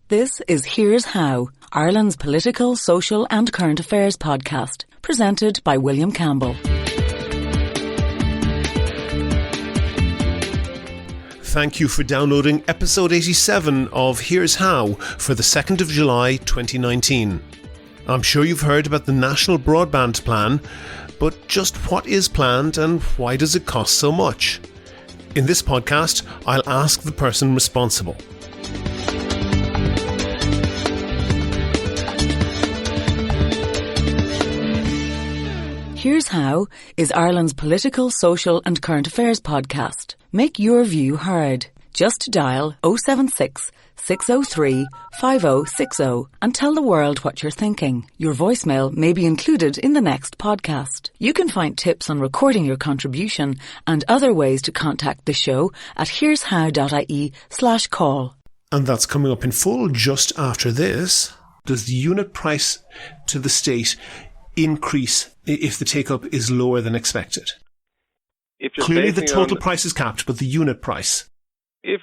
This is Here's How, Ireland's political, social and current affairs podcast, presented by William Campbell. Thank you for downloading episode 87 of Here's How for the 2nd of July 2019. I'm sure you've heard about the National Broadband Plan, but just what is planned and why does it cost so much? In this podcast, I'll ask the person responsible. Here's How is Ireland's political, social and current affairs podcast. Make your view heard. Just dial 076 603 5060 and tell the world what you're thinking. Your voicemail may be included in the next podcast. You can find tips on recording your contribution and other ways to contact the show at here'show.ie/call. And that's coming up in full just after this. Does the unit price to the state increase if the take-up is lower than expected? Clearly the total price is capped, but the unit price. If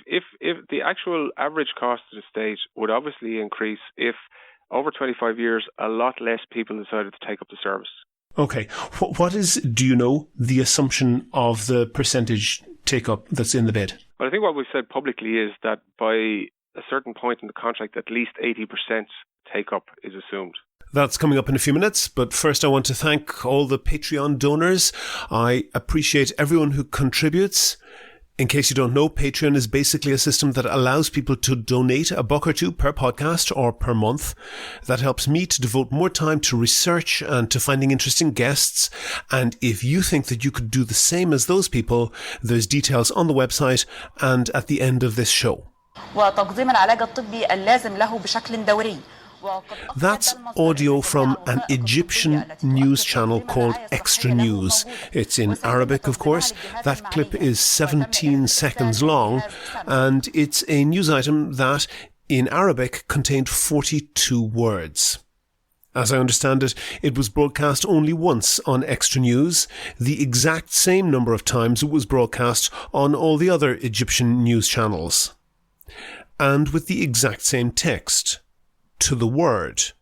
the actual average cost to the state would obviously increase if over 25 years a lot less people decided to take up the service. Okay. What is, do you know, the assumption of the percentage take-up that's in the bid? Well, I think what we've said publicly is that by a certain point in the contract, at least 80% take-up is assumed. That's coming up in a few minutes, but first I want to thank all the Patreon donors. I appreciate everyone who contributes. In case you don't know, Patreon is basically a system that allows people to donate $1 or $2 per podcast or per month. That helps me to devote more time to research and to finding interesting guests. And if you think that you could do the same as those people, there's details on the website and at the end of this show. That's audio from an Egyptian news channel called Extra News. It's in Arabic, of course. That clip is 17 seconds long, and it's a news item that, in Arabic, contained 42 words. As I understand it, it was broadcast only once on Extra News, the exact same number of times it was broadcast on all the other Egyptian news channels. And with the exact same text. To the word.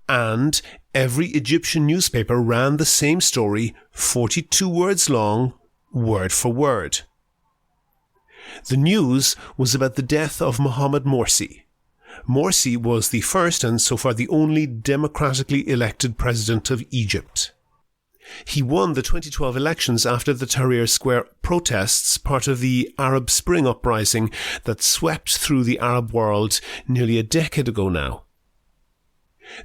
And every Egyptian newspaper ran the same story, 42 words long, word for word. The news was about the death of Mohamed Morsi. Morsi was the first and so far the only democratically elected president of Egypt. He won the 2012 elections after the Tahrir Square protests, part of the Arab Spring uprising that swept through the Arab world nearly a decade ago now.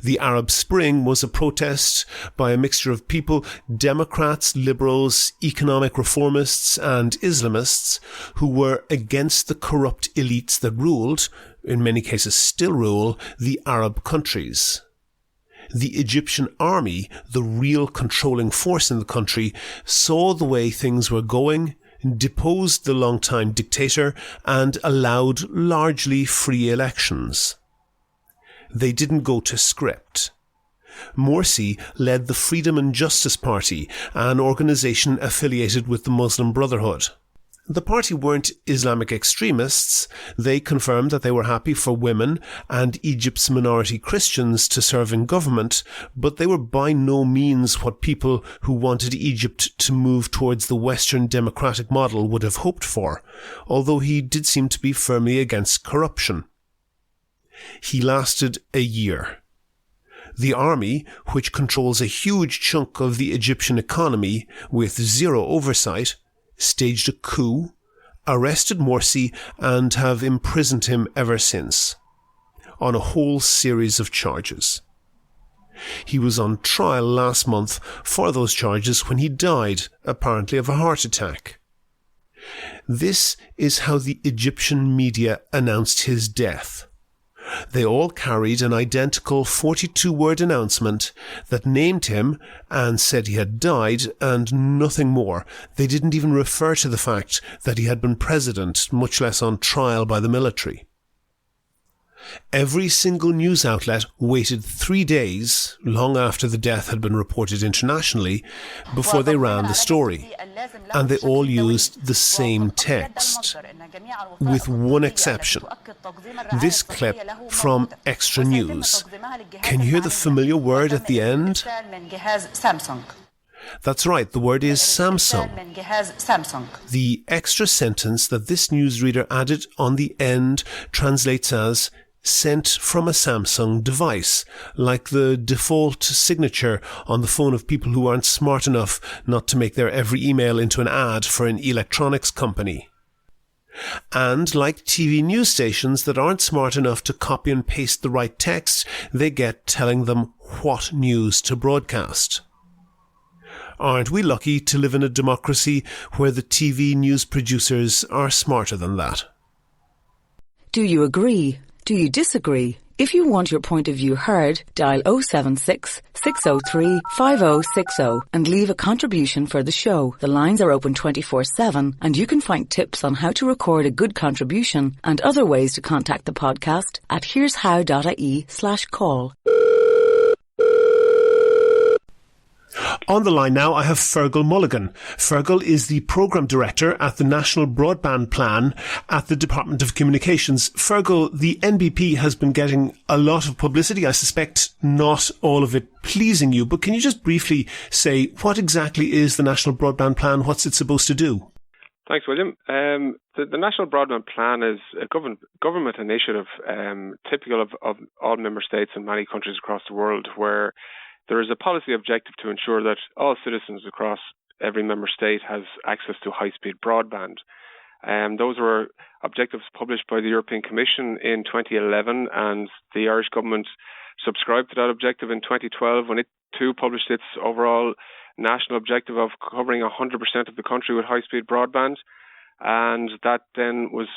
The Arab Spring was a protest by a mixture of people, Democrats, liberals, economic reformists and Islamists, who were against the corrupt elites that ruled, in many cases still rule, the Arab countries. The Egyptian army, the real controlling force in the country, saw the way things were going, deposed the long-time dictator, and allowed largely free elections. They didn't go to script. Morsi led the Freedom and Justice Party, an organisation affiliated with the Muslim Brotherhood. The party weren't Islamic extremists. They confirmed that they were happy for women and Egypt's minority Christians to serve in government, but they were by no means what people who wanted Egypt to move towards the Western democratic model would have hoped for, although he did seem to be firmly against corruption. He lasted a year. The army, which controls a huge chunk of the Egyptian economy with zero oversight, staged a coup, arrested Morsi, and have imprisoned him ever since, on a whole series of charges. He was on trial last month for those charges when he died, apparently of a heart attack. This is how the Egyptian media announced his death. They all carried an identical 42-word announcement that named him and said he had died and nothing more. They didn't even refer to the fact that he had been president, much less on trial by the military. Every single news outlet waited 3 days, long after the death had been reported internationally, before they ran the story. And they all used the same text, with one exception. This clip from Extra News. Can you hear the familiar word at the end? That's right, the word is Samsung. The extra sentence that this newsreader added on the end translates as sent from a Samsung device, like the default signature on the phone of people who aren't smart enough not to make their every email into an ad for an electronics company. And like TV news stations that aren't smart enough to copy and paste the right text, they get telling them what news to broadcast. Aren't we lucky to live in a democracy where the TV news producers are smarter than that? Do you agree? Do you disagree? If you want your point of view heard, dial 076 603 5060 and leave a contribution for the show. The lines are open 24/7 and you can find tips on how to record a good contribution and other ways to contact the podcast at here'show.ie/call. On the line now, I have Fergal Mulligan. Fergal is the Programme Director at the National Broadband Plan at the Department of Communications. Fergal, the NBP has been getting a lot of publicity. I suspect not all of it pleasing you, but can you just briefly say what exactly is the National Broadband Plan? What's it supposed to do? Thanks, William. The National Broadband Plan is a government initiative typical of all member states and many countries across the world, where there is a policy objective to ensure that all citizens across every member state has access to high-speed broadband. Those were objectives published by the European Commission in 2011, and the Irish government subscribed to that objective in 2012 when it too published its overall national objective of covering 100% of the country with high-speed broadband. And that then was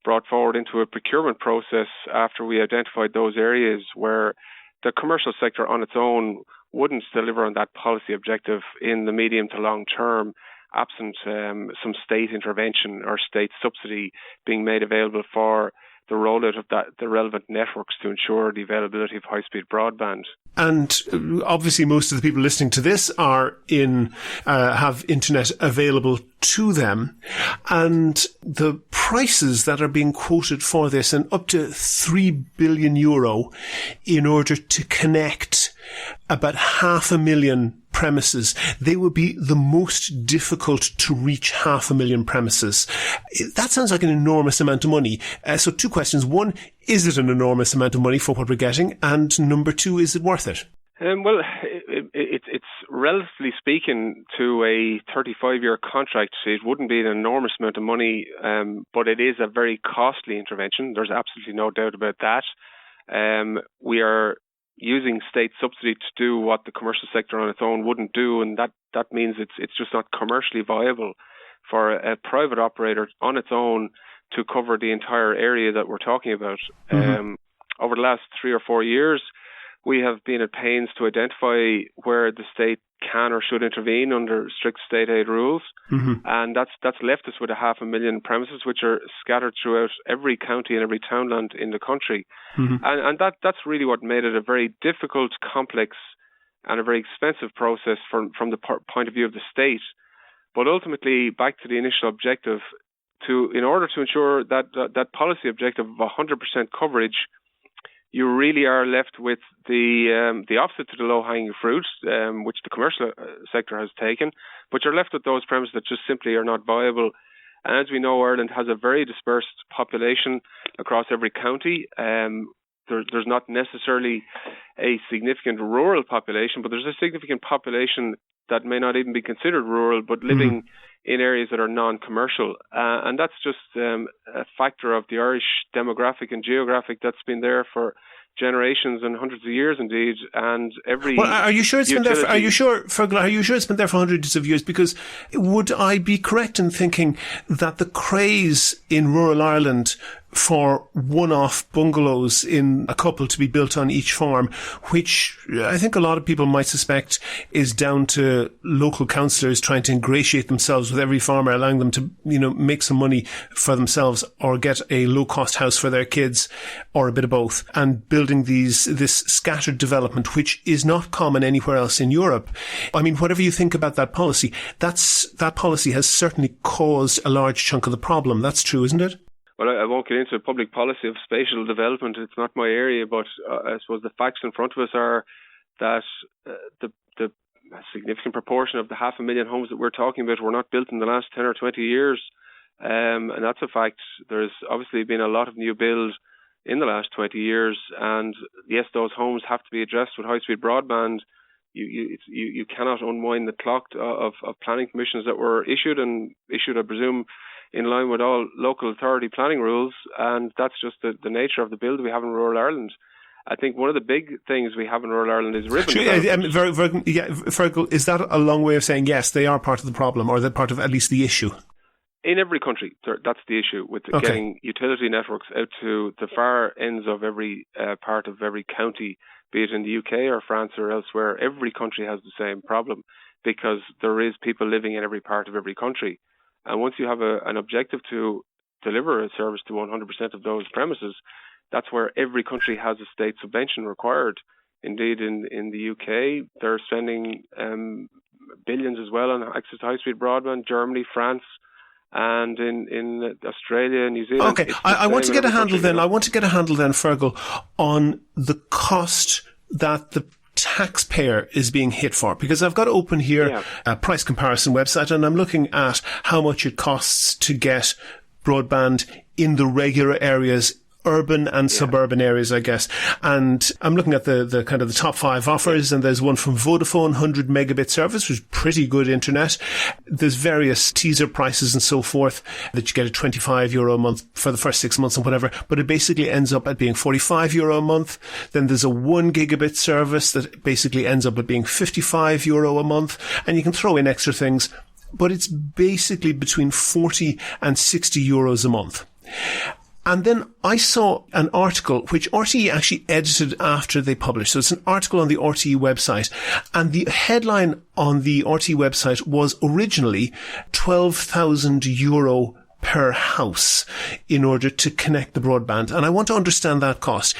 brought forward into a procurement process after we identified those areas where the commercial sector on its own wouldn't deliver on that policy objective in the medium to long term, absent some state intervention or state subsidy being made available for the rollout of the relevant networks to ensure the availability of high-speed broadband. And obviously most of the people listening to this are have internet available to them, and the prices that are being quoted for this, and up to €3 billion in order to connect about 500,000 premises. They would be the most difficult to reach 500,000 premises. That sounds like an enormous amount of money. So two questions. One, is it an enormous amount of money for what we're getting? And number two, is it worth it? Well, it's relatively speaking to a 35-year contract. It wouldn't be an enormous amount of money, but it is a very costly intervention. There's absolutely no doubt about that. We are using state subsidy to do what the commercial sector on its own wouldn't do, and that means it's just not commercially viable for a private operator on its own to cover the entire area that we're talking about. Mm-hmm. Over the last 3 or 4 years, we have been at pains to identify where the state can or should intervene under strict state aid rules. Mm-hmm. And that's left us with 500,000 premises, which are scattered throughout every county and every townland in the country. Mm-hmm. And that's really what made it a very difficult, complex, and a very expensive process from the point of view of the state. But ultimately, back to the initial objective, in order to ensure that policy objective of 100% coverage, you really are left with the opposite to the low-hanging fruit, which the commercial sector has taken, but you're left with those premises that just simply are not viable. And as we know, Ireland has a very dispersed population across every county. There's not necessarily a significant rural population, but there's a significant population that may not even be considered rural, but living in areas that are non-commercial. And that's just a factor of the Irish demographic and geographic that's been there for generations and hundreds of years, indeed. And every are you sure it's been there? Are you sure, Fergal? Are you sure it's been there for hundreds of years? Because would I be correct in thinking that the craze in rural Ireland for one-off bungalows in a couple to be built on each farm, which I think a lot of people might suspect is down to local councillors trying to ingratiate themselves with every farmer, allowing them to, make some money for themselves or get a low-cost house for their kids or a bit of both, and building this scattered development, which is not common anywhere else in Europe. I mean, whatever you think about that policy, that policy has certainly caused a large chunk of the problem. That's true, isn't it? Well, I won't get into public policy of spatial development. It's not my area, but I suppose the facts in front of us are that the significant proportion of the 500,000 homes that we're talking about were not built in the last 10 or 20 years. And that's a fact. There's obviously been a lot of new build in the last 20 years. And yes, those homes have to be addressed with high-speed broadband. You cannot unwind the clock of planning permissions that were issued, I presume, in line with all local authority planning rules, and that's just the nature of the build we have in rural Ireland. I think one of the big things we have in rural Ireland is ribbon. Fergal, is that a long way of saying yes, they are part of the problem, or they're part of at least the issue? In every country, that's the issue with getting utility networks out to the far ends of every part of every county, be it in the UK or France or elsewhere. Every country has the same problem because there is people living in every part of every country. And once you have an objective to deliver a service to 100% of those premises, that's where every country has a state subvention required. Indeed, in the UK, they're spending billions as well on access to high-speed broadband. Germany, France, and in Australia, New Zealand. Okay, I want to get a handle then. I want to get a handle then, Fergal, on the cost that the taxpayer is being hit for, because I've got open here a price comparison website, and I'm looking at how much it costs to get broadband in the regular areas, urban and suburban areas, I guess. And I'm looking at the kind of the top 5 offers, and there's one from Vodafone, 100 megabit service, which is pretty good internet. There's various teaser prices and so forth that you get at €25 a month for the first 6 months and whatever, but it basically ends up at being €45 a month. Then there's a 1 gigabit service that basically ends up at being €55 a month, and you can throw in extra things, but it's basically between 40 and €60 a month. And then I saw an article which RTE actually edited after they published. So it's an article on the RTE website. And the headline on the RTE website was originally €12,000 per house in order to connect the broadband. And I want to understand that cost.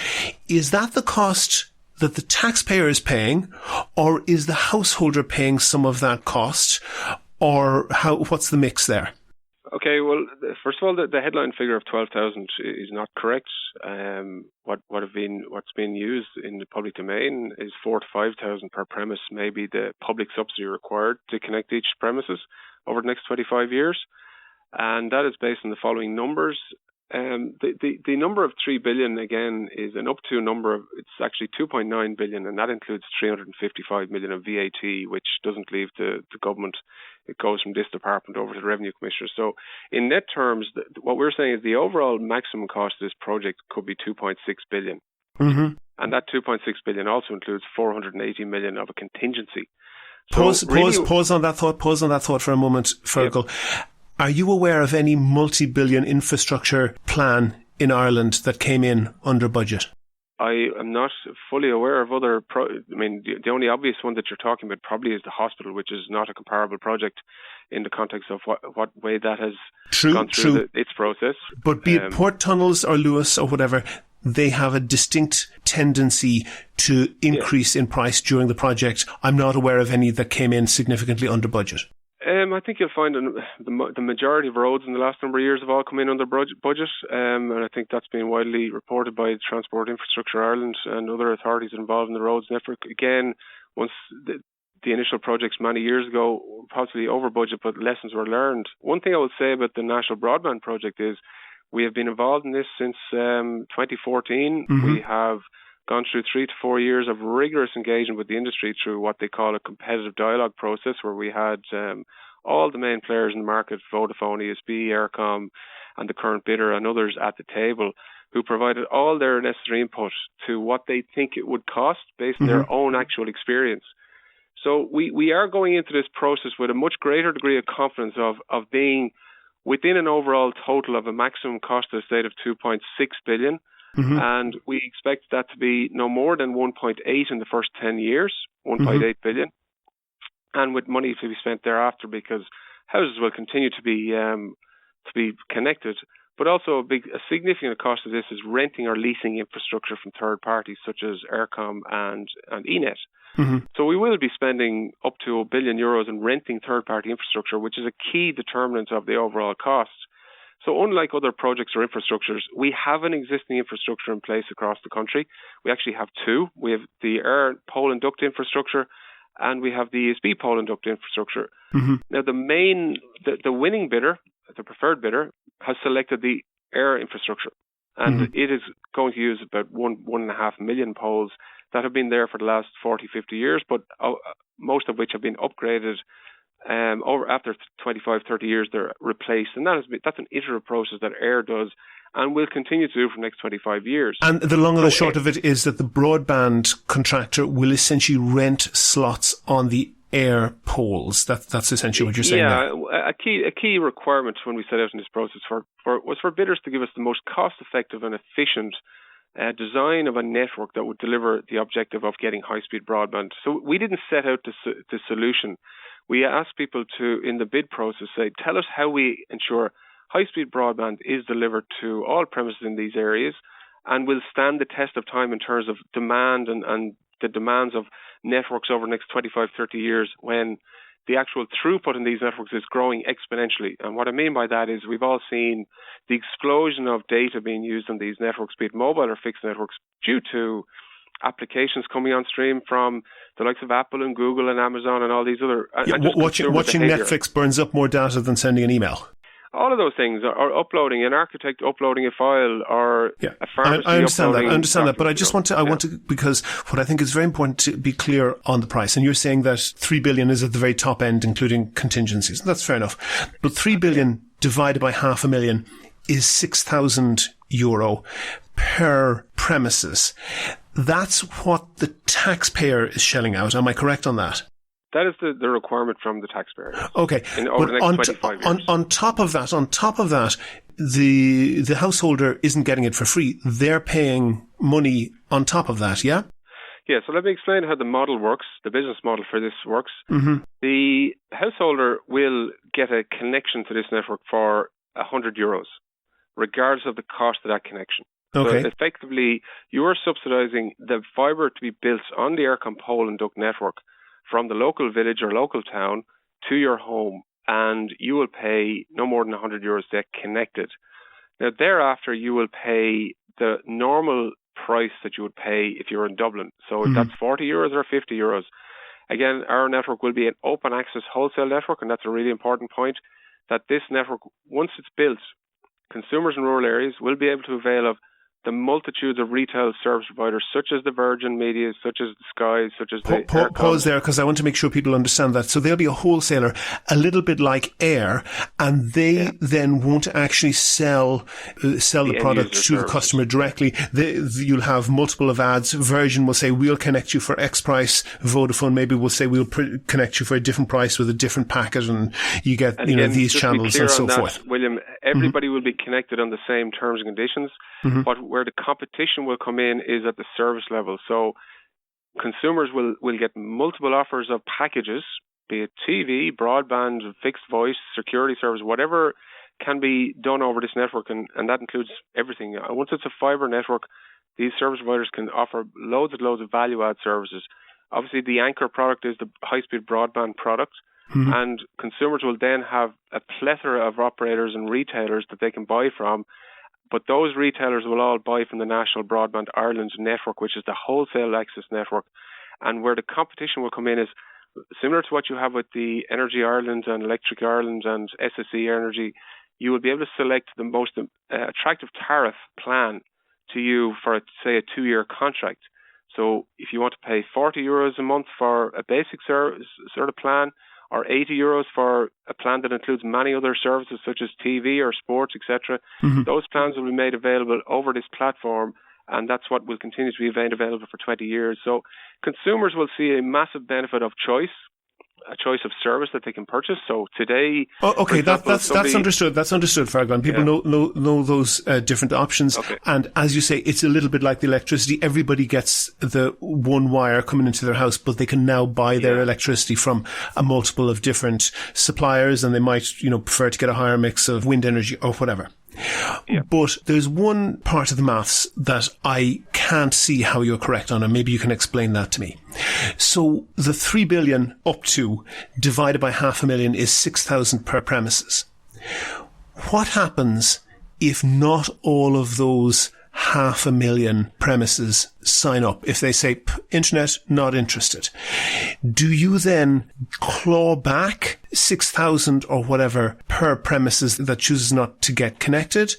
Is that the cost that the taxpayer is paying, or is the householder paying some of that cost? Or what's the mix there? Okay, well, first of all, the headline figure of 12,000 is not correct. What's been used in the public domain is 4,000 to 5,000 per premise, maybe the public subsidy required to connect each premises over the next 25 years, and that is based on the following numbers. The number of 3 billion again is an up to number of, it's actually 2.9 billion, and that includes 355 million of VAT, which doesn't leave the government. It goes from this department over to the Revenue Commissioner. So in net terms, what we're saying is the overall maximum cost of this project could be 2.6 billion. Mm-hmm. And that 2.6 billion also includes 480 million of a contingency. So pause on that thought for a moment, Fergal. Yep. Are you aware of any multi-billion infrastructure plan in Ireland that came in under budget? I am not fully aware of other. The only obvious one that you're talking about probably is the hospital, which is not a comparable project in the context of what way that has gone through its process. But be it Port Tunnels or Lewis or whatever, they have a distinct tendency to increase in price during the project. I'm not aware of any that came in significantly under budget. I think you'll find the majority of roads in the last number of years have all come in under budget, and I think that's been widely reported by Transport Infrastructure Ireland and other authorities involved in the roads network. Again, once the initial projects many years ago were possibly over budget, but lessons were learned. One thing I would say about the National Broadband project is we have been involved in this since 2014. Mm-hmm. We have gone through 3 to 4 years of rigorous engagement with the industry through what they call a competitive dialogue process, where we had all the main players in the market, Vodafone, ESB, Eircom, and the current bidder and others at the table, who provided all their necessary input to what they think it would cost based on their own actual experience. So we are going into this process with a much greater degree of confidence of being within an overall total of a maximum cost of the state of 2.6 billion. And we expect that to be no more than 1.8 in the first 10 years, 1.8 billion, and with money to be spent thereafter, because houses will continue to be connected. But also a significant cost of this is renting or leasing infrastructure from third parties such as Eircom and ENET. So we will be spending up to €1 billion in renting third-party infrastructure, which is a key determinant of the overall cost. So unlike other projects or infrastructures, we have an existing infrastructure in place across the country. We actually have two. We have the air pole and duct infrastructure, and we have the ESB pole and duct infrastructure. Now, the winning bidder, the preferred bidder, has selected the air infrastructure, and it is going to use about 1.5 million poles that have been there for the last 40, 50 years, but most of which have been upgraded after 25, 30 years. They're replaced, and that's an iterative process that air does and will continue to do for the next 25 years. And the long and the short of it is that the broadband contractor will essentially rent slots on the air poles. That's essentially what you're saying. Yeah, a key requirement when we set out in this process was for bidders to give us the most cost-effective and efficient design of a network that would deliver the objective of getting high-speed broadband. So we didn't set out the solution. We asked people to, in the bid process, say, tell us how we ensure high-speed broadband is delivered to all premises in these areas and will stand the test of time in terms of demand and the demands of networks over the next 25, 30 years, when the actual throughput in these networks is growing exponentially. And what I mean by that is we've all seen the explosion of data being used on these networks, be it mobile or fixed networks, due to applications coming on stream from the likes of Apple and Google and Amazon and all these other... Watching Netflix burns up more data than sending an email. All of those things are uploading, an architect uploading a file, or a pharmacy I understand uploading... I understand that, but I just want to, because what I think is very important to be clear on the price, and you're saying that 3 billion is at the very top end, including contingencies. That's fair enough. But 3 billion divided by €500,000 is €6,000 per premises. That's what the taxpayer is shelling out. Am I correct on that? That is the requirement from the taxpayer. Okay. Over the next 25 years. On top of that, the householder isn't getting it for free. They're paying money on top of that, yeah? Yeah, so let me explain how the model works, the business model for this works. The householder will get a connection to this network for €100, regardless of the cost of that connection. Okay. So effectively, you are subsidising the fibre to be built on the Eircom pole and duct network from the local village or local town to your home, and you will pay no more than €100 to get connected. Now, thereafter, you will pay the normal price that you would pay if you're in Dublin. So if that's €40 or €50. Again, our network will be an open access wholesale network, and that's a really important point, that this network, once it's built, consumers in rural areas will be able to avail of the multitudes of retail service providers, such as the Virgin Media, such as the Sky, such as the Pause there, because I want to make sure people understand that. So they'll be a wholesaler, a little bit like Air, and they then won't actually sell the product to the customer directly. You'll have multiple of ads. Virgin will say, we'll connect you for X price. Vodafone maybe will say, we'll connect you for a different price with a different packet, and you get these channels and so forth. William, everybody will be connected on the same terms and conditions. But where the competition will come in is at the service level. So consumers will get multiple offers of packages, be it TV, broadband, fixed voice, security service, whatever can be done over this network, and that includes everything. Once it's a fibre network, these service providers can offer loads and loads of value-add services. Obviously, the anchor product is the high-speed broadband product, and consumers will then have a plethora of operators and retailers that they can buy from. But those retailers will all buy from the National Broadband Ireland network, which is the wholesale access network. And where the competition will come in is similar to what you have with the Energy Ireland and Electric Ireland and SSE Energy. You will be able to select the most attractive tariff plan to you for, say, a 2-year contract. So if you want to pay €40 a month for a basic sort of plan, or €80 for a plan that includes many other services such as TV or sports, etc. Those plans will be made available over this platform, and that's what will continue to be made available for 20 years. So consumers will see a massive benefit of choice, a choice of service that they can purchase. So today, okay, example, that's understood. That's understood, Fergal. People know those different options. Okay. And as you say, it's a little bit like the electricity. Everybody gets the one wire coming into their house, but they can now buy their electricity from a multiple of different suppliers, and they might, prefer to get a higher mix of wind energy or whatever. Yeah. But there's one part of the maths that I can't see how you're correct on, and maybe you can explain that to me. So the 3 billion up to divided by 500,000 is 6,000 per premises. What happens if not all of those 500,000 premises sign up? If they say, internet, not interested, do you then claw back 6,000 or whatever per premises that chooses not to get connected?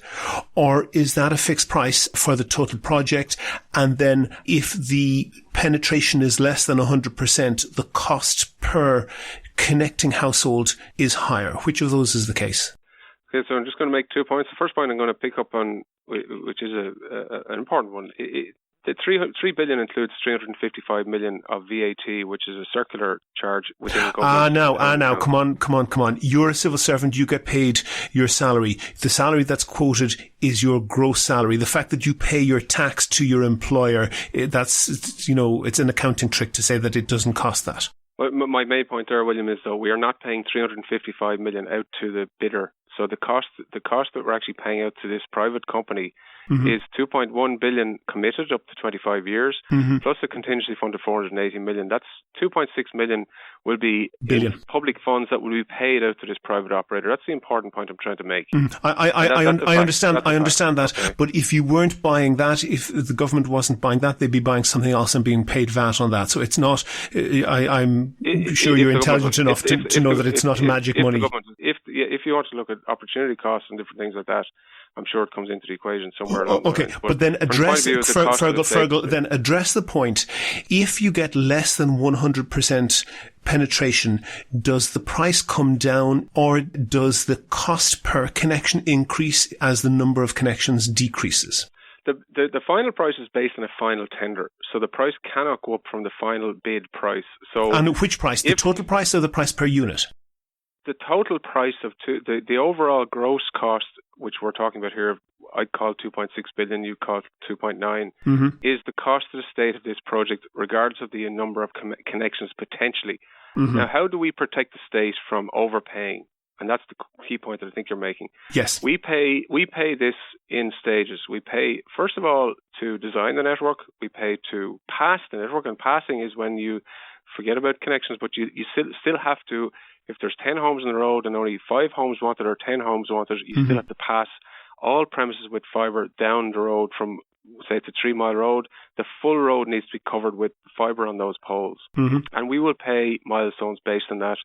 Or is that a fixed price for the total project? And then if the penetration is less than 100%, the cost per connecting household is higher. Which of those is the case? Okay, so I'm just going to make 2 points. The first point I'm going to pick up on, which is an important one. The 3 billion includes 355 million of VAT, which is a circular charge within the government. Now, come on. You're a civil servant. You get paid your salary. The salary that's quoted is your gross salary. The fact that you pay your tax to your employer, that's, it's an accounting trick to say that it doesn't cost that. Well, my main point there, William, is though we are not paying 355 million out to the bidder. So the cost that we're actually paying out to this private company is 2.1 billion committed up to 25 years, plus a contingency fund of 480 million. That's 2.6 million will be public funds that will be paid out to this private operator. That's the important point I'm trying to make. I understand that. Okay. But if you weren't buying that, if the government wasn't buying that, they'd be buying something else and being paid VAT on that. So it's not. I'm sure you're intelligent enough to know that it's not magic money. If you want to look at opportunity costs and different things like that, I'm sure it comes into the equation somewhere along the line. But then address Fergal, then address the point. If you get less than 100% penetration, does the price come down, or does the cost per connection increase as the number of connections decreases? The final price is based on a final tender, so the price cannot go up from the final bid price. And which price? The total price or the price per unit? The total price of the overall gross cost, which we're talking about here, I'd call 2.6 billion, you call 2.9, is the cost to the state of this project, regardless of the number of connections potentially. Now, how do we protect the state from overpaying? And that's the key point that I think you're making. Yes. We pay this in stages. We pay, first of all, to design the network. We pay to pass the network. And passing is when you forget about connections, but you still have to, if there's 10 homes on the road and only 5 homes wanted or 10 homes wanted, you still have to pass all premises with fibre down the road from, say, it's a 3 mile road. The full road needs to be covered with fibre on those poles. And we will pay milestones based on that.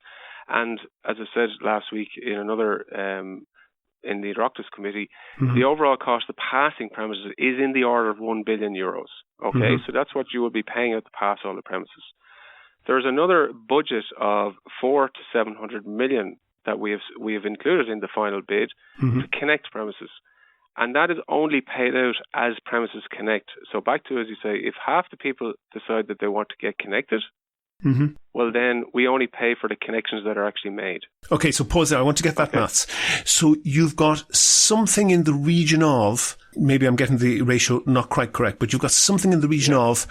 And as I said last week in another, in the Oireachtas committee, the overall cost of passing premises is in the order of 1 billion euros. Okay, so that's what you will be paying out to pass all the premises. There's another budget of 400 to 700 million that we have included in the final bid to connect premises. And that is only paid out as premises connect. So back to, as you say, if half the people decide that they want to get connected, well, then we only pay for the connections that are actually made. Okay, so pause there. I want to get that maths. So you've got something in the region of, maybe I'm getting the ratio not quite correct, but you've got something in the region of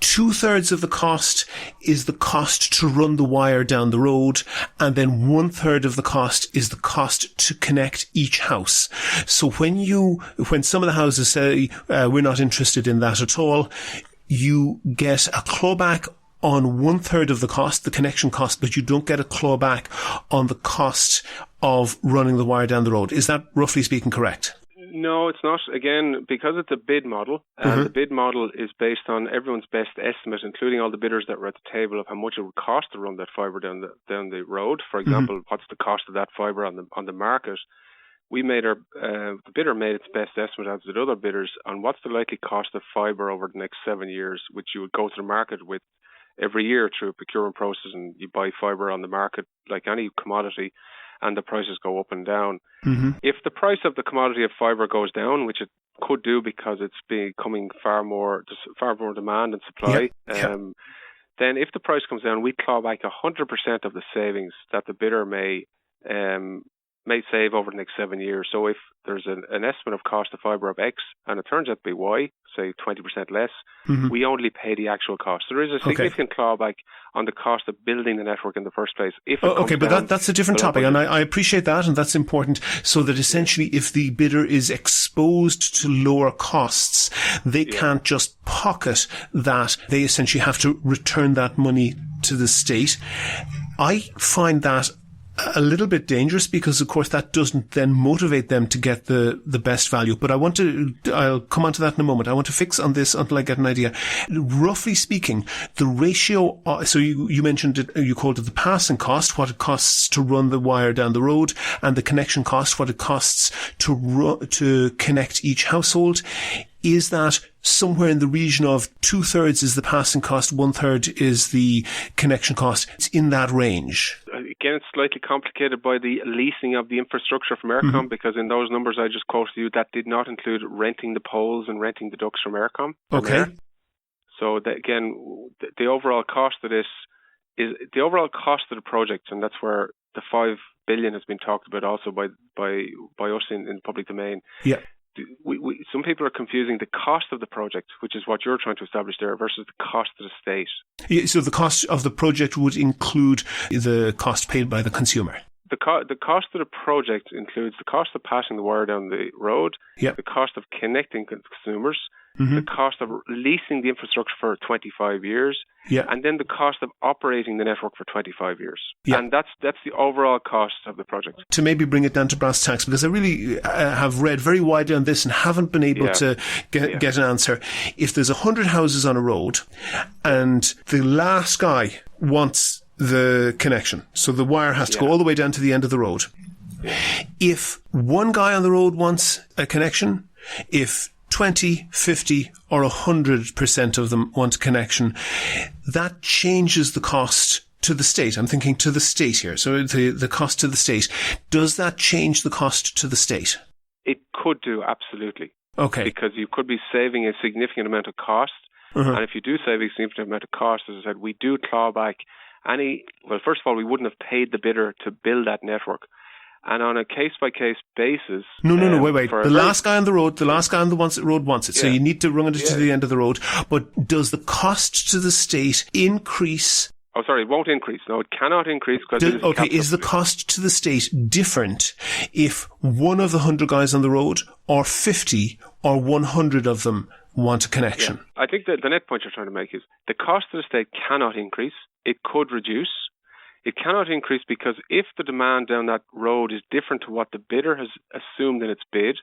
2/3 of the cost is the cost to run the wire down the road, and then 1/3 of the cost is the cost to connect each house. So when some of the houses say, we're not interested in that at all, you get a clawback on 1/3 of the cost, the connection cost, but you don't get a clawback on the cost of running the wire down the road. Is that roughly speaking correct? No, it's not. Again, because it's a bid model, the bid model is based on everyone's best estimate, including all the bidders that were at the table, of how much it would cost to run that fibre down the road. For example, what's the cost of that fibre on the market? We made the bidder made its best estimate, as did other bidders, on what's the likely cost of fibre over the next 7 years, which you would go to the market with every year through a procurement process, and you buy fibre on the market like any commodity, and the prices go up and down. If the price of the commodity of fibre goes down, which it could do because it's becoming far more demand and supply, then if the price comes down, we claw back 100% of the savings that the bidder may save over the next 7 years. So if there's an estimate of cost of fibre of X and it turns out to be Y, say 20% less, we only pay the actual cost. So there is a significant clawback on the cost of building the network in the first place. But that's a different topic, and I appreciate that, and that's important, so that essentially if the bidder is exposed to lower costs, they can't just pocket that. They essentially have to return that money to the state. I find that a little bit dangerous because, of course, that doesn't then motivate them to get the best value. But I'll come on to that in a moment. I want to fix on this until I get an idea. Roughly speaking, the ratio, so you mentioned it, you called it the passing cost, what it costs to run the wire down the road, and the connection cost, what it costs to connect each household. Is that somewhere in the region of 2/3 is the passing cost, 1/3 is the connection cost? It's in that range. Again, it's slightly complicated by the leasing of the infrastructure from Eircom, because in those numbers I just quoted you, that did not include renting the poles and renting the ducts from Eircom. Okay. So the overall cost of this is the overall cost of the project, and that's where the 5 billion has been talked about also by us in the public domain. Yeah. Some people are confusing the cost of the project, which is what you're trying to establish there, versus the cost of the state. Yeah, so the cost of the project would include the cost paid by the consumer. The cost of the project includes the cost of passing the wire down the road, the cost of connecting consumers, the cost of leasing the infrastructure for 25 years, and then the cost of operating the network for 25 years. Yeah. And that's the overall cost of the project. To maybe bring it down to brass tacks, because I really have read very widely on this and haven't been able to get an answer. If there's 100 houses on a road and the last guy wants the connection, so the wire has to go all the way down to the end of the road. If one guy on the road wants a connection, if 20, 50 or 100% of them want a connection, that changes the cost to the state. I'm thinking to the state here. So the cost to the state. Does that change the cost to the state? It could do, absolutely. Okay. Because you could be saving a significant amount of cost. And if you do save a significant amount of cost, as I said, we do claw back first of all, we wouldn't have paid the bidder to build that network. And on a case-by-case basis... No, wait. The last guy on the road wants it. So you need to run it to the end of the road. But does the cost to the state increase? Oh, sorry, it won't increase. No, it cannot increase. Is the cost to the state different if one of the 100 guys on the road or 50 or 100 of them want a connection? Yeah. I think that the net point you're trying to make is the cost to the state cannot increase. It could reduce. It cannot increase because if the demand down that road is different to what the bidder has assumed in its bid,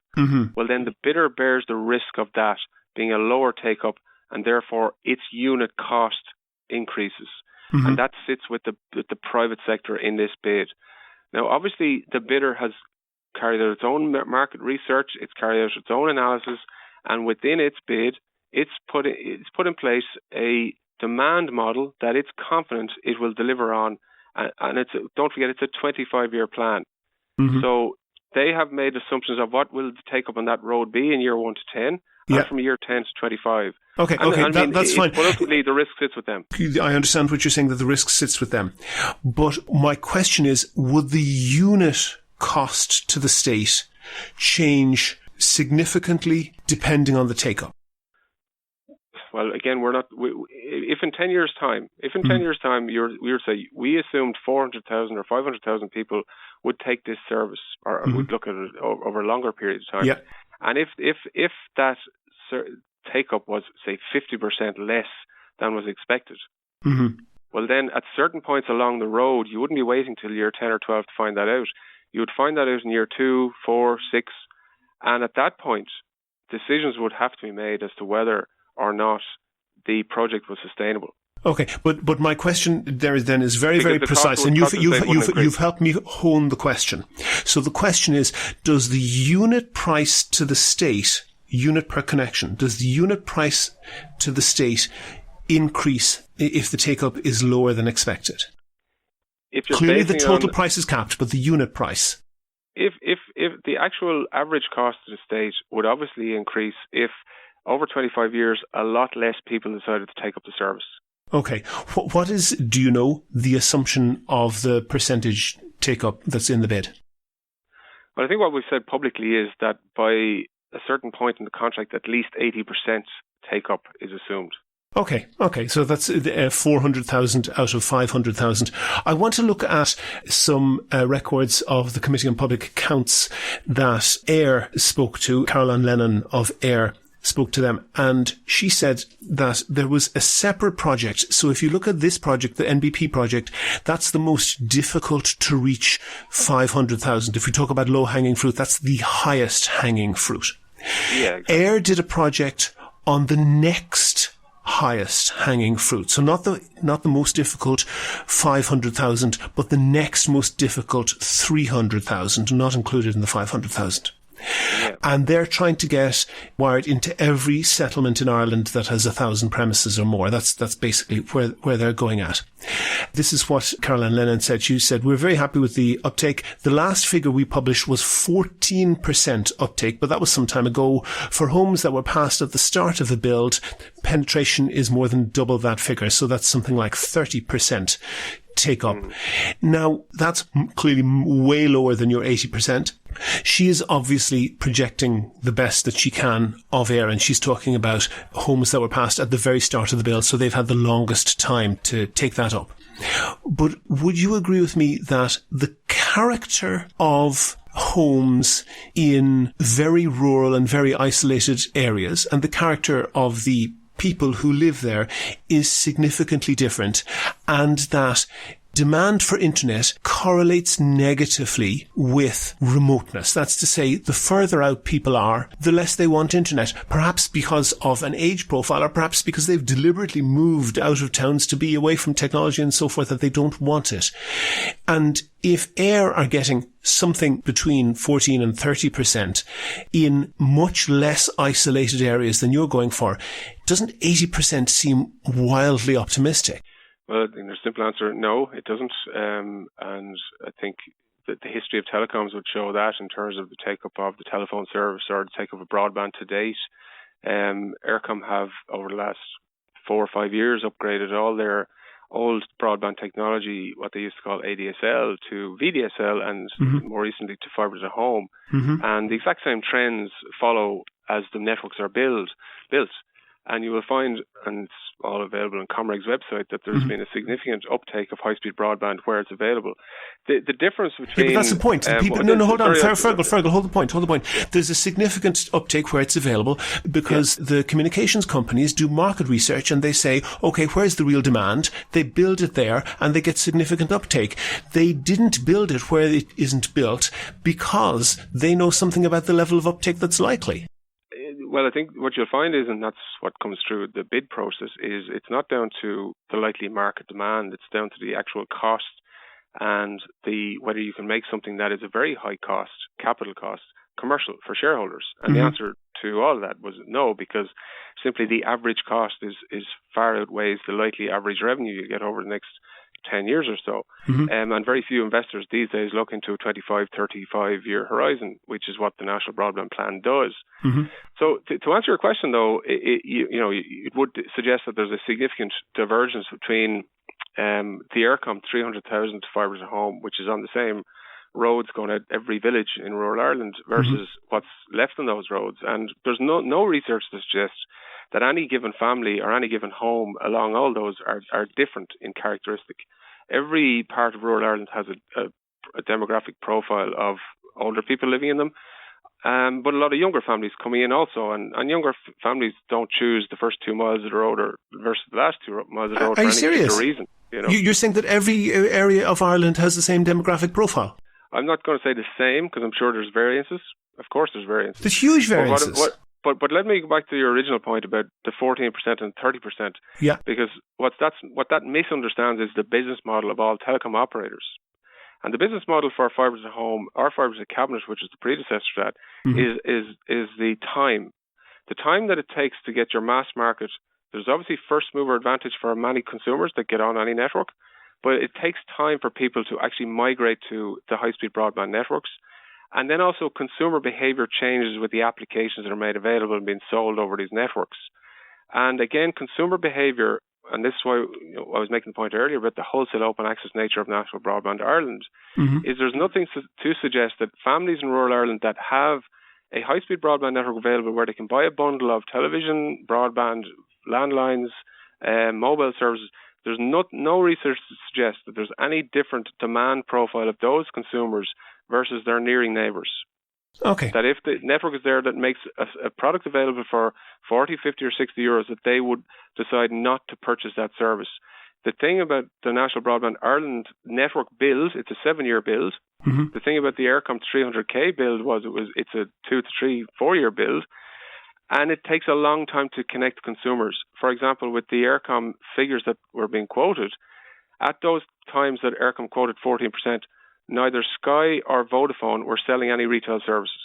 well, then the bidder bears the risk of that being a lower take-up, and therefore its unit cost increases. And that sits with the private sector in this bid. Now, obviously, the bidder has carried out its own market research, it's carried out its own analysis, and within its bid, it's put in place a demand model that it's confident it will deliver on. And don't forget, it's a 25-year plan. So they have made assumptions of what will the take-up on that road be in year 1 to 10, and from year 10 to 25. Okay, that's fine. But ultimately, the risk sits with them. I understand what you're saying, that the risk sits with them. But my question is, would the unit cost to the state change significantly depending on the take-up? Well, again, if in 10 years' time, we were say we assumed 400,000 or 500,000 people would take this service or would look at it over a longer period of time. Yeah. And if that take-up was, say, 50% less than was expected, well, then at certain points along the road, you wouldn't be waiting till year 10 or 12 to find that out. You would find that out in year 2, 4, 6, and at that point, decisions would have to be made as to whether or not the project was sustainable. Okay, but my question there then is very, very precise, and you've helped me hone the question. So the question is, does the unit price to the state, unit per connection, does the unit price to the state increase if the take-up is lower than expected? Clearly the total price is capped, but the unit price. If the actual average cost to the state would obviously increase if over 25 years, a lot less people decided to take up the service. Okay. What is, do you know, the assumption of the percentage take-up that's in the bid? Well, I think what we've said publicly is that by a certain point in the contract, at least 80% take-up is assumed. Okay. So that's 400,000 out of 500,000. I want to look at some records of the Committee on Public Accounts that AIR spoke to. Caroline Lennon of AIR spoke to them, and she said that there was a separate project. So if you look at this project, the NBP project, that's the most difficult to reach 500,000. If we talk about low-hanging fruit, that's the highest hanging fruit. Yeah, exactly. AIR did a project on the next highest hanging fruit. So not the most difficult 500,000, but the next most difficult 300,000, not included in the 500,000. Yeah. And they're trying to get wired into every settlement in Ireland that has 1,000 premises or more. That's basically where they're going at. This is what Caroline Lennon said. She said, "We're very happy with the uptake. The last figure we published was 14% uptake, but that was some time ago. For homes that were passed at the start of the build, penetration is more than double that figure. So that's something like 30% take up." Now, that's clearly way lower than your 80%. She is obviously projecting the best that she can of AIR, and she's talking about homes that were passed at the very start of the build, so they've had the longest time to take that up. But would you agree with me that the character of homes in very rural and very isolated areas and the character of the people who live there is significantly different, and that demand for internet correlates negatively with remoteness? That's to say, the further out people are, the less they want internet, perhaps because of an age profile, or perhaps because they've deliberately moved out of towns to be away from technology and so forth, that they don't want it. And if AIR are getting something between 14 and 30% in much less isolated areas than you're going for, doesn't 80% seem wildly optimistic? Well, I think the simple answer, no, it doesn't. And I think that the history of telecoms would show that in terms of the take-up of the telephone service or the take-up of broadband to date. Eircom have, over the last 4 or 5 years, upgraded all their old broadband technology, what they used to call ADSL, to VDSL, and more recently to fibre to the home. And the exact same trends follow as the networks are built. And you will find, and it's all available on Comreg's website, that there's been a significant uptake of high-speed broadband where it's available. The difference between... Yeah, but that's the point. Hold on. Fergal, hold the point. There's a significant uptake where it's available because the communications companies do market research and they say, okay, where's the real demand? They build it there and they get significant uptake. They didn't build it where it isn't built because they know something about the level of uptake that's likely. Well, I think what you'll find is, and that's what comes through the bid process, is it's not down to the likely market demand. It's down to the actual cost and whether you can make something that is a very high cost, capital cost, commercial for shareholders. And the answer to all of that was no, because simply the average cost is far outweighs the likely average revenue you get over the next 10 years or so. And very few investors these days look into a 25, 35-year horizon, which is what the National Broadband Plan does. So to answer your question, though, it would suggest that there's a significant divergence between the Eircom 300,000 fibre to home, which is on the same roads going out every village in rural Ireland, versus what's left on those roads. And there's no research that suggests that any given family or any given home along all those are different in characteristic. Every part of rural Ireland has a demographic profile of older people living in them, but a lot of younger families coming in also, and younger families don't choose the first 2 miles of the road versus the last 2 miles of the road for any particular reason. You're saying that every area of Ireland has the same demographic profile? I'm not going to say the same, because I'm sure there's variances. Of course there's variances. There's huge variances. But let me go back to your original point about the 14% and 30%. Yeah. Because what that misunderstands is the business model of all telecom operators. And the business model for fibre to the home or fibre to the cabinet, which is the predecessor to that, is the time. The time that it takes to get your mass market. There's obviously first mover advantage for many consumers that get on any network, but it takes time for people to actually migrate to the high-speed broadband networks. And then also consumer behavior changes with the applications that are made available and being sold over these networks. And again, consumer behavior and this is why I was making the point earlier about the wholesale open access nature of National Broadband Ireland, is there's nothing to suggest that families in rural Ireland that have a high-speed broadband network available where they can buy a bundle of television, broadband, landlines, mobile services, there's no research to suggest that there's any different demand profile of those consumers versus their nearing neighbours. Okay. That if the network is there that makes a product available for 40, 50 or 60 euros, that they would decide not to purchase that service. The thing about the National Broadband Ireland network build, it's a 7-year build. The thing about the Eircom 300k build it's a 2 to 3, 4-year build. And it takes a long time to connect consumers. For example, with the Eircom figures that were being quoted, at those times that Eircom quoted 14%, neither Sky or Vodafone were selling any retail services.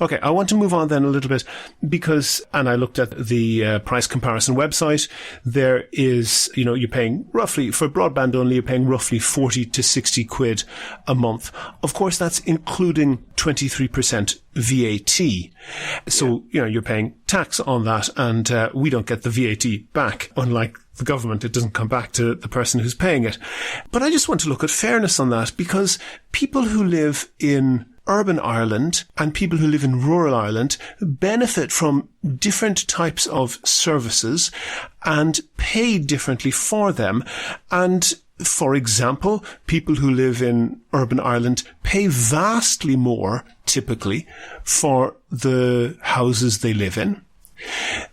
Okay, I want to move on then a little bit because, and I looked at the price comparison website, there is, you're paying roughly, for broadband only, you're paying roughly 40 to 60 quid a month. Of course, that's including 23% VAT. So, you're paying tax on that and we don't get the VAT back, unlike the government. It doesn't come back to the person who's paying it. But I just want to look at fairness on that because people who live in urban Ireland and people who live in rural Ireland benefit from different types of services and pay differently for them. And for example, people who live in urban Ireland pay vastly more, typically, for the houses they live in.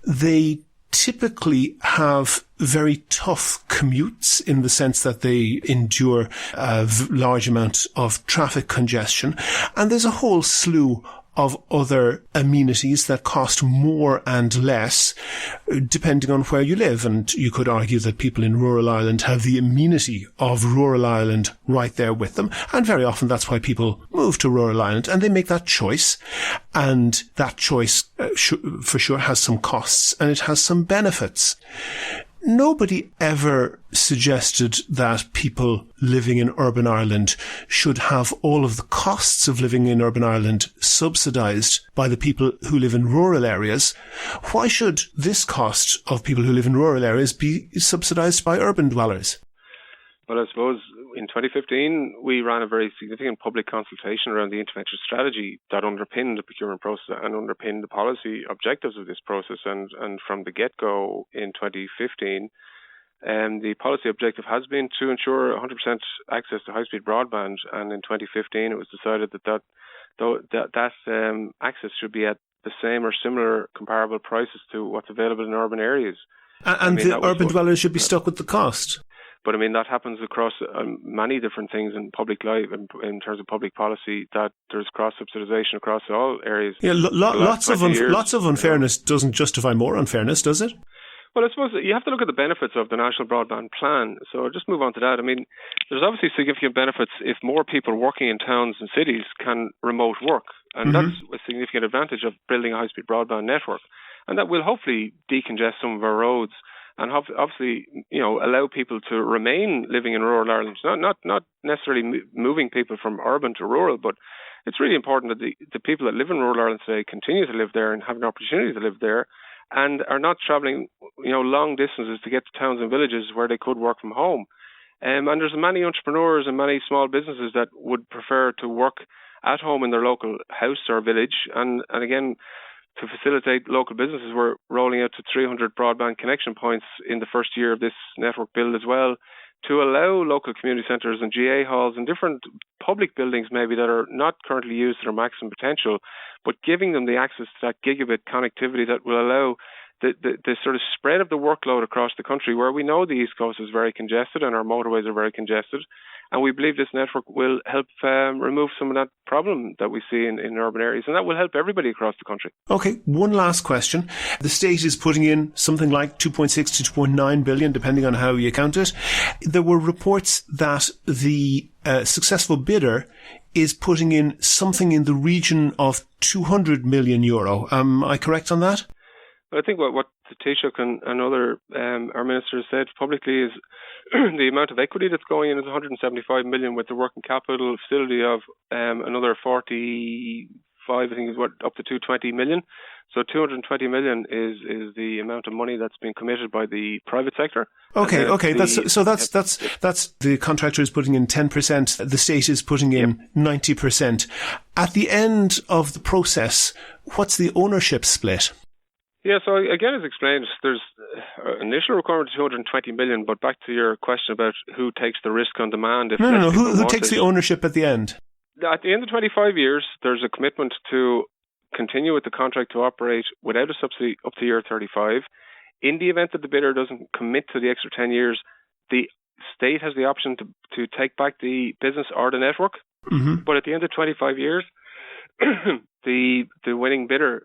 They typically have very tough commutes in the sense that they endure a large amount of traffic congestion. And there's a whole slew of other amenities that cost more and less depending on where you live. And you could argue that people in rural Ireland have the amenity of rural Ireland right there with them. And very often that's why people move to rural Ireland and they make that choice. And that choice for sure has some costs and it has some benefits. Nobody ever suggested that people living in urban Ireland should have all of the costs of living in urban Ireland subsidised by the people who live in rural areas. Why should this cost of people who live in rural areas be subsidised by urban dwellers? Well, I suppose in 2015, we ran a very significant public consultation around the intervention strategy that underpinned the procurement process and underpinned the policy objectives of this process. And from the get-go in 2015, the policy objective has been to ensure 100% access to high-speed broadband. And in 2015, it was decided that access should be at the same or similar comparable prices to what's available in urban areas. And the urban dwellers should be stuck with the cost. But I mean, that happens across many different things in public life, in terms of public policy, that there's cross-subsidization across all areas. Yeah, lots of unfairness doesn't justify more unfairness, does it? Well, I suppose you have to look at the benefits of the National Broadband Plan. So I'll just move on to that. I mean, there's obviously significant benefits if more people working in towns and cities can remote work. And that's a significant advantage of building a high-speed broadband network. And that will hopefully decongest some of our roads and obviously, allow people to remain living in rural Ireland, not necessarily moving people from urban to rural, but it's really important that the people that live in rural Ireland today continue to live there and have an opportunity to live there and are not travelling, long distances to get to towns and villages where they could work from home. And there's many entrepreneurs and many small businesses that would prefer to work at home in their local house or village. And again, to facilitate local businesses, we're rolling out to 300 broadband connection points in the first year of this network build as well, to allow local community centres and GA halls and different public buildings maybe that are not currently used to their maximum potential, but giving them the access to that gigabit connectivity that will allow the sort of spread of the workload across the country, where we know the East Coast is very congested and our motorways are very congested. And we believe this network will help remove some of that problem that we see in urban areas. And that will help everybody across the country. OK, one last question. The state is putting in something like 2.6 to 2.9 billion, depending on how you count it. There were reports that the successful bidder is putting in something in the region of 200 million euro. Am I correct on that? I think what the Taoiseach and other our ministers said publicly is the amount of equity that's going in is 175 million, with the working capital facility of another 45, I think is up to 220 million. So 220 million is the amount of money that's been committed by the private sector. Okay. That's the contractor is putting in 10%. The state is putting in 90%. At the end of the process, what's the ownership split? Yeah, so again, as explained, there's initial requirement of 220 million, but back to your question about who takes the risk on demand. No. Who takes the ownership at the end? At the end of 25 years, there's a commitment to continue with the contract to operate without a subsidy up to year 35. In the event that the bidder doesn't commit to the extra 10 years, the state has the option to take back the business or the network. Mm-hmm. But at the end of 25 years, the winning bidder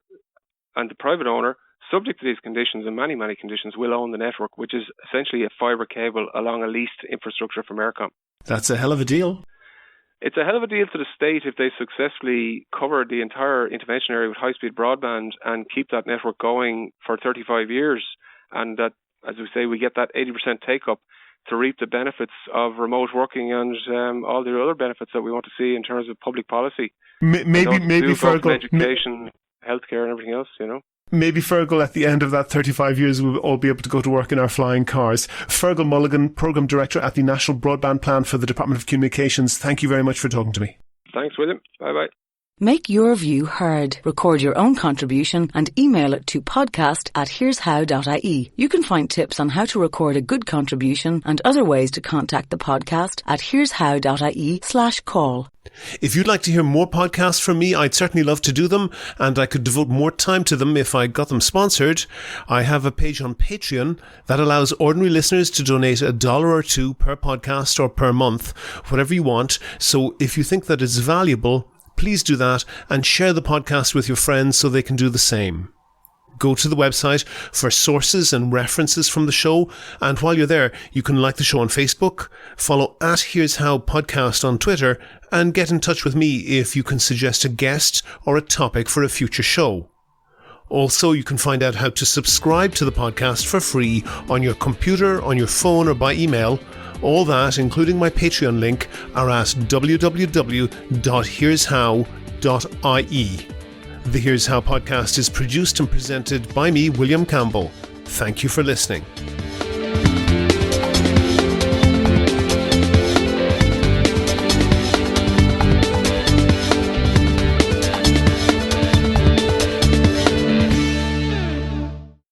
and the private owner, subject to these conditions and many, many conditions, will own the network, which is essentially a fibre cable along a leased infrastructure from Eircom. That's a hell of a deal. It's a hell of a deal to the state if they successfully cover the entire intervention area with high-speed broadband and keep that network going for 35 years. And that, as we say, we get that 80% take-up to reap the benefits of remote working and all the other benefits that we want to see in terms of public policy. Maybe Fergal, education, healthcare and everything else, Maybe Fergal, at the end of that 35 years, we'll all be able to go to work in our flying cars. Fergal Mulligan, Programme Director at the National Broadband Plan for the Department of Communications. Thank you very much for talking to me. Thanks, William. Bye-bye. Make your view heard. Record your own contribution and email it to podcast@here'show.ie. You can find tips on how to record a good contribution and other ways to contact the podcast at here'show.ie/call. If you'd like to hear more podcasts from me, I'd certainly love to do them, and I could devote more time to them if I got them sponsored. I have a page on Patreon that allows ordinary listeners to donate $1 or $2 per podcast or per month, whatever you want. So if you think that it's valuable, please do that and share the podcast with your friends so they can do the same. Go to the website for sources and references from the show, and while you're there, you can like the show on Facebook, follow @Here's How Podcast on Twitter, and get in touch with me if you can suggest a guest or a topic for a future show. Also, you can find out how to subscribe to the podcast for free on your computer, on your phone, or by email. All that, including my Patreon link, are at www.here'show.ie. The Here's How podcast is produced and presented by me, William Campbell. Thank you for listening.